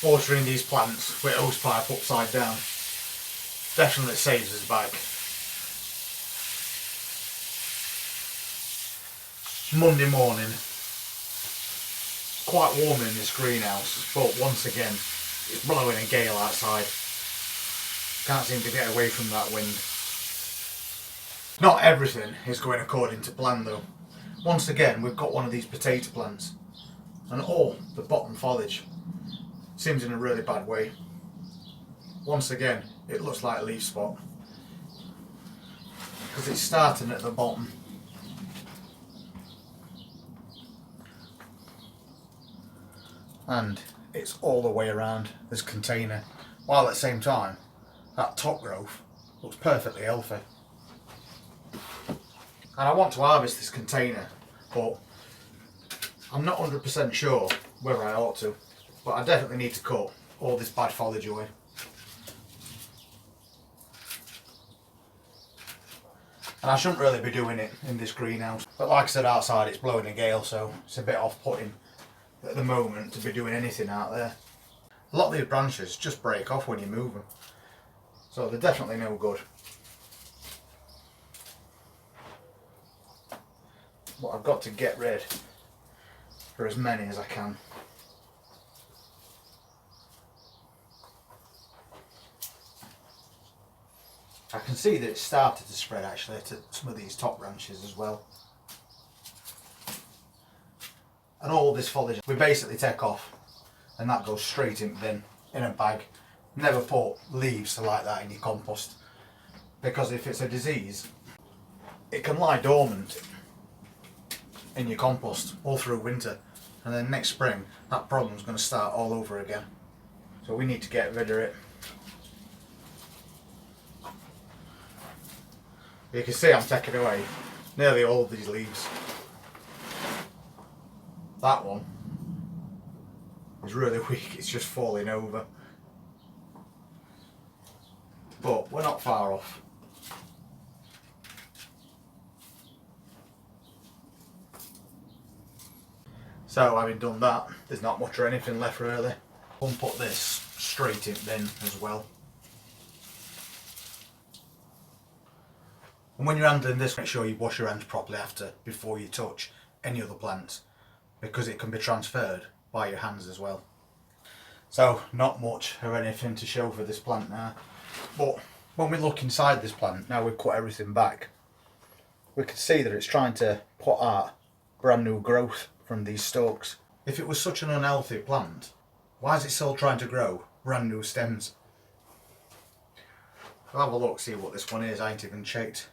watering these plants with hose pipe upside down definitely saves us back. Monday morning, quite warm in this greenhouse, but once again it's blowing a gale outside. Can't seem to get away from that wind. Not everything is going according to plan though. Once again we've got one of these potato plants and all the bottom foliage seems in a really bad way. Once again it looks like a leaf spot because it's starting at the bottom. And it's all the way around this container, while at the same time that top growth looks perfectly healthy. And I want to harvest this container, but I'm not 100% sure whether I ought to, but I definitely need to cut all this bad foliage away. And I shouldn't really be doing it in this greenhouse, but like I said, outside it's blowing a gale, so it's a bit off-putting at the moment to be doing anything out there. A lot of these branches just break off when you move them, so they're definitely no good. But I've got to get rid for as many as I can. I can see that it's started to spread actually to some of these top branches as well. And all this foliage we basically take off and that goes straight in the bin in a bag. Never put leaves like that in your compost, because if it's a disease it can lie dormant in your compost all through winter, and then next spring that problem's going to start all over again. So we need to get rid of it. You can see I'm taking away nearly all of these leaves. That one is really weak, it's just falling over. But we're not far off. So having done that, there's not much or anything left really. We'll put this straight in bin as well. And when you're handling this, make sure you wash your hands properly before you touch any other plants, because it can be transferred by your hands as well. So not much or anything to show for this plant now, but when we look inside this plant, now we've cut everything back, we can see that it's trying to put out brand new growth from these stalks. If it was such an unhealthy plant, why is it still trying to grow brand new stems? I'll have a look, see what this one is. I ain't even checked.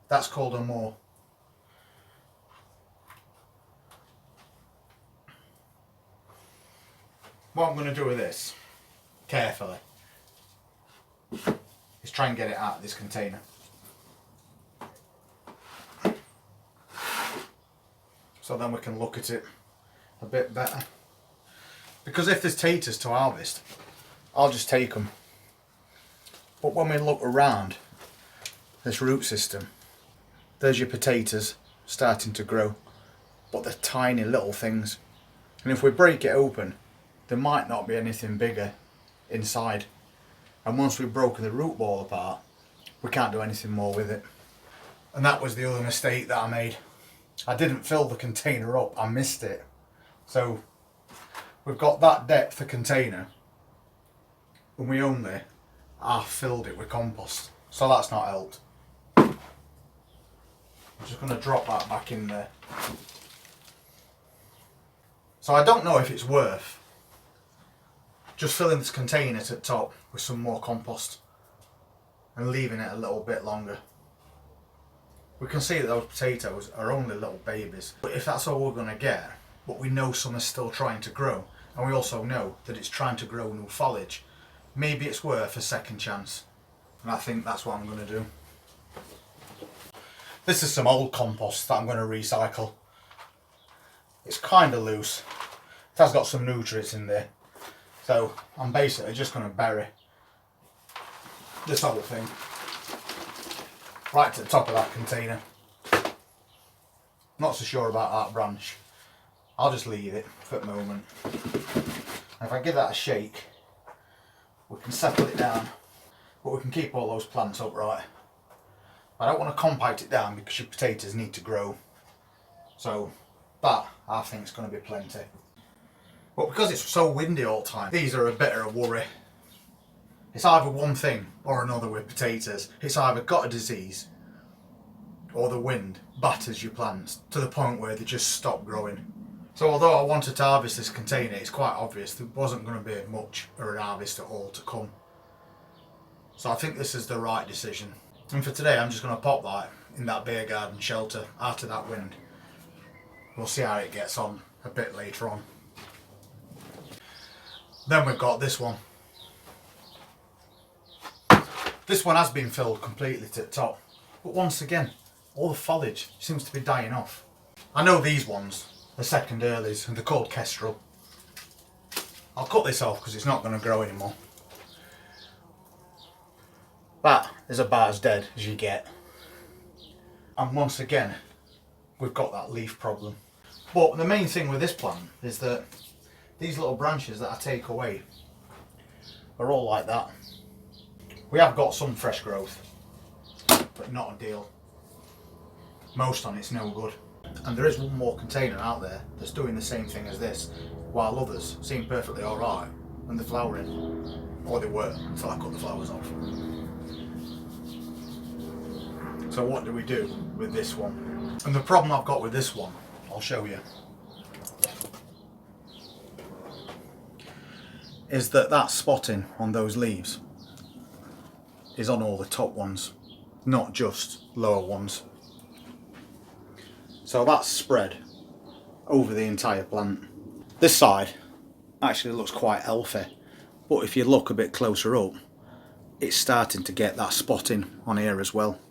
That's called a moor. What I'm going to do with this, carefully, is try and get it out of this container. So then we can look at it a bit better. Because if there's taters to harvest, I'll just take them. But when we look around this root system, there's your potatoes starting to grow, but they're tiny little things. And if we break it open, there might not be anything bigger inside. And once we've broken the root ball apart, we can't do anything more with it. And that was the other mistake that I made. I didn't fill the container up, I missed it. So we've got that depth of container and we only half filled it with compost. So that's not helped. I'm just going to drop that back in there. So I don't know if it's worth just filling this container to the top with some more compost and leaving it a little bit longer. We can see that those potatoes are only little babies, but if that's all we're going to get, but we know some are still trying to grow, and we also know that it's trying to grow new foliage, maybe it's worth a second chance. And I think that's what I'm going to do. This is some old compost that I'm going to recycle. It's kind of loose. It has got some nutrients in there. So I'm basically just going to bury this whole thing right to the top of that container. Not so sure about that branch. I'll just leave it for the moment. And if I give that a shake, we can settle it down, but we can keep all those plants upright. I don't want to compact it down because your potatoes need to grow. So that, I think, is going to be plenty. But because it's so windy all the time, these are a bit of a worry. It's either one thing or another with potatoes. It's either got a disease or the wind batters your plants to the point where they just stop growing. So although I wanted to harvest this container, it's quite obvious there wasn't going to be much of an harvest at all to come. So I think this is the right decision. And for today I'm just going to pop that in that beer garden shelter out of that wind. We'll see how it gets on a bit later on. Then we've got this one. This one has been filled completely to the top, but once again, all the foliage seems to be dying off. I know these ones, the second earlies, and they're called Kestrel. I'll cut this off because it's not going to grow anymore. That is about as dead as you get. And once again, we've got that leaf problem. But the main thing with this plant is that these little branches that I take away are all like that. We have got some fresh growth, but not a deal. Most on it's no good. And there is one more container out there that's doing the same thing as this, while others seem perfectly alright and they're flowering. Or they were, until I cut the flowers off. So what do we do with this one? And the problem I've got with this one, I'll show you, is that spotting on those leaves is on all the top ones, not just lower ones. So that's spread over the entire plant. This side actually looks quite healthy, but if you look a bit closer up, it's starting to get that spotting on here as well.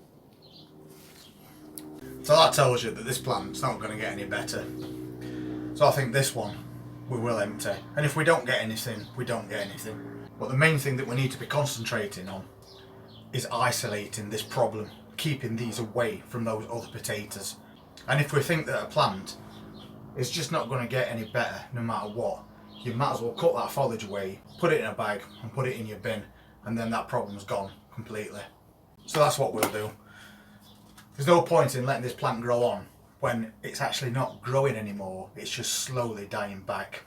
So that tells you that this plant's not going to get any better. So I think this one we will empty, and if we don't get anything, we don't get anything. But the main thing that we need to be concentrating on is isolating this problem, keeping these away from those other potatoes. And if we think that a plant is just not going to get any better no matter what, you might as well cut that foliage away, put it in a bag and put it in your bin, and then that problem's gone completely. So that's what we'll do. There's no point in letting this plant grow on when it's actually not growing anymore, it's just slowly dying back.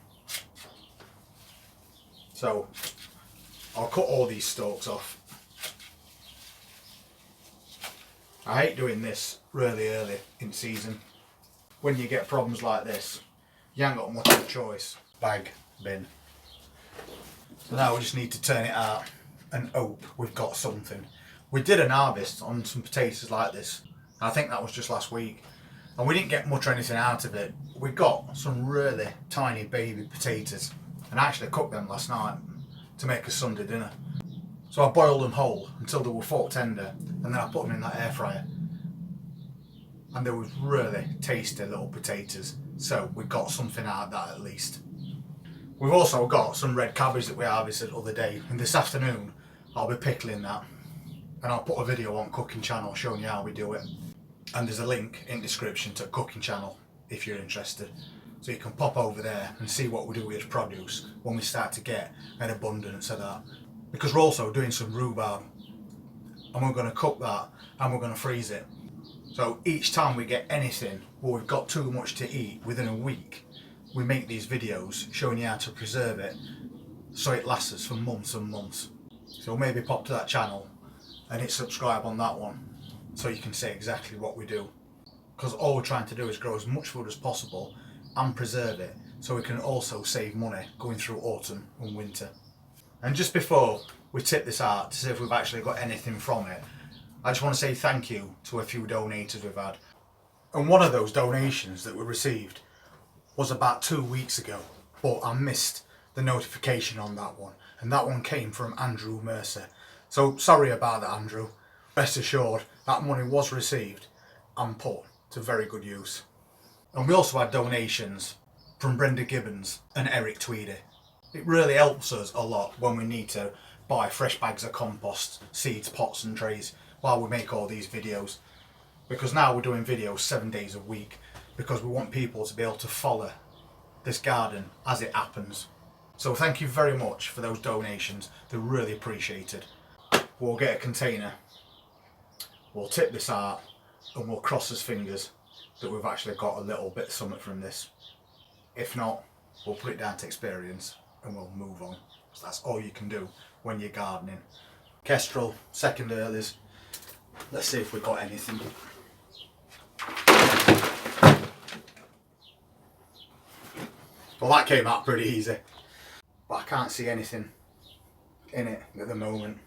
So I'll cut all these stalks off. I hate doing this really early in season. When you get problems like this, you ain't got much of a choice. Bag, bin. So now we just need to turn it out and hope we've got something. We did an harvest on some potatoes like this. I think that was just last week. And we didn't get much or anything out of it. We got some really tiny baby potatoes. And I actually cooked them last night to make a Sunday dinner. So I boiled them whole until they were fork tender, and then I put them in that air fryer. And they were really tasty little potatoes. So we got something out of that at least. We've also got some red cabbage that we harvested the other day, and this afternoon I'll be pickling that. And I'll put a video on Cooking Channel showing you how we do it. And there's a link in description to Cooking Channel if you're interested. So you can pop over there and see what we do with produce when we start to get an abundance of that. Because we're also doing some rhubarb, and we're going to cook that and we're going to freeze it. So each time we get anything or we've got too much to eat within a week, we make these videos showing you how to preserve it so it lasts us for months and months. So maybe pop to that channel and hit subscribe on that one so you can see exactly what we do. Because all we're trying to do is grow as much food as possible and preserve it so we can also save money going through autumn and winter. And just before we tip this out to see if we've actually got anything from it, I just want to say thank you to a few donators we've had. And one of those donations that we received was about 2 weeks ago, but I missed the notification on that one. And that one came from Andrew Mercer. So sorry about that, Andrew. Rest assured that money was received and put to very good use. And we also had donations from Brenda Gibbons and Eric Tweedy. It really helps us a lot when we need to buy fresh bags of compost, seeds, pots and trays while we make all these videos. Because now we're doing videos 7 days a week because we want people to be able to follow this garden as it happens. So thank you very much for those donations, they're really appreciated. We'll get a container, we'll tip this out, and we'll cross his fingers that we've actually got a little bit of something from this. If not, we'll put it down to experience and we'll move on. So that's all you can do when you're gardening. Kestrel, second earlies. Let's see if we've got anything. Well, that came out pretty easy, but I can't see anything in it at the moment.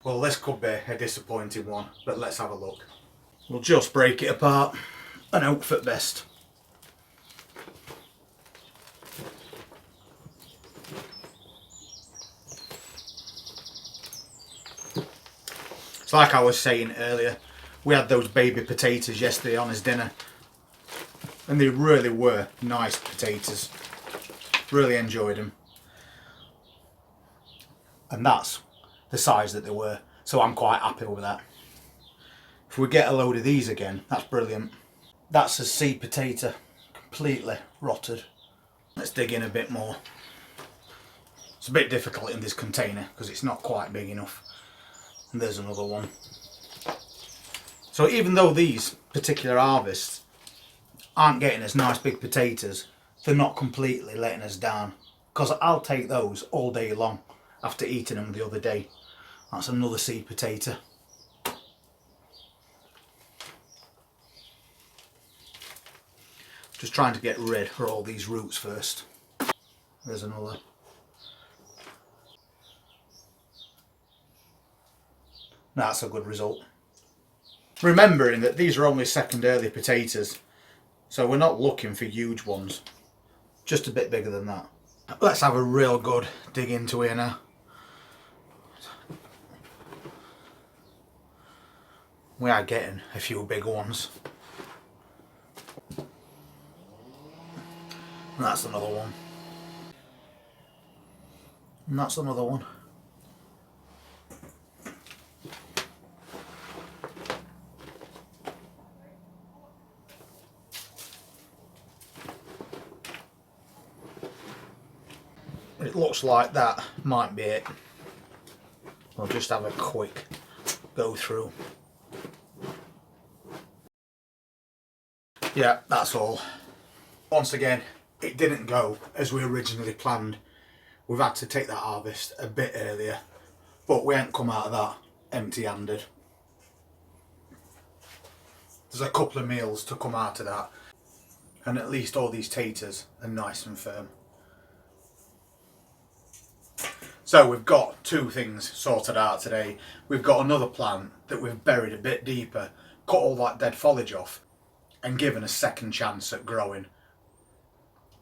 Well, this could be a disappointing one, but let's have a look. We'll just break it apart and hope for the best. It's like I was saying earlier, we had those baby potatoes yesterday on as dinner, and they really were nice potatoes. Really enjoyed them, and that's the size that they were, so I'm quite happy with that. If we get a load of these again, that's brilliant. That's a seed potato, completely rotted. Let's dig in a bit more. It's a bit difficult in this container because it's not quite big enough. And there's another one. So even though these particular harvests aren't getting us nice big potatoes, they're not completely letting us down, because I'll take those all day long after eating them the other day. That's another seed potato. Just trying to get rid of all these roots first. There's another. That's a good result. Remembering that these are only second early potatoes, so we're not looking for huge ones. Just a bit bigger than that. Let's have a real good dig into here now. We are getting a few big ones. And that's another one. And that's another one. It looks like that might be it. I'll just have a quick go through. Yeah, that's all. Once again, it didn't go as we originally planned. We've had to take that harvest a bit earlier, but we ain't come out of that empty-handed. There's a couple of meals to come out of that, and at least all these taters are nice and firm. So we've got two things sorted out today. We've got another plant that we've buried a bit deeper, cut all that dead foliage off and given a second chance at growing.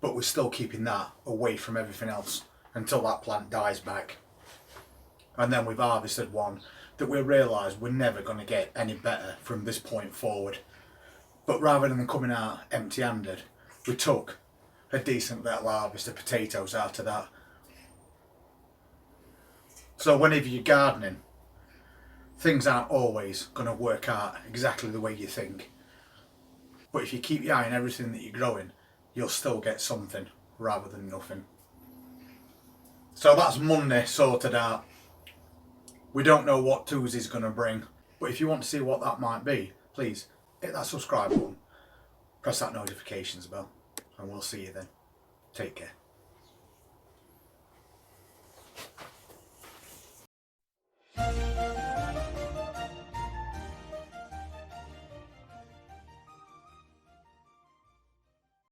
But we're still keeping that away from everything else until that plant dies back. And then we've harvested one that we realise we're never going to get any better from this point forward. But rather than coming out empty-handed, we took a decent little harvest of potatoes out of that. So whenever you're gardening, things aren't always going to work out exactly the way you think. But if you keep your eye on everything that you're growing, you'll still get something rather than nothing. So that's Monday sorted out. We don't know what Tuesday's going to bring, but if you want to see what that might be, please hit that subscribe button, press that notifications bell, and we'll see you then. Take care.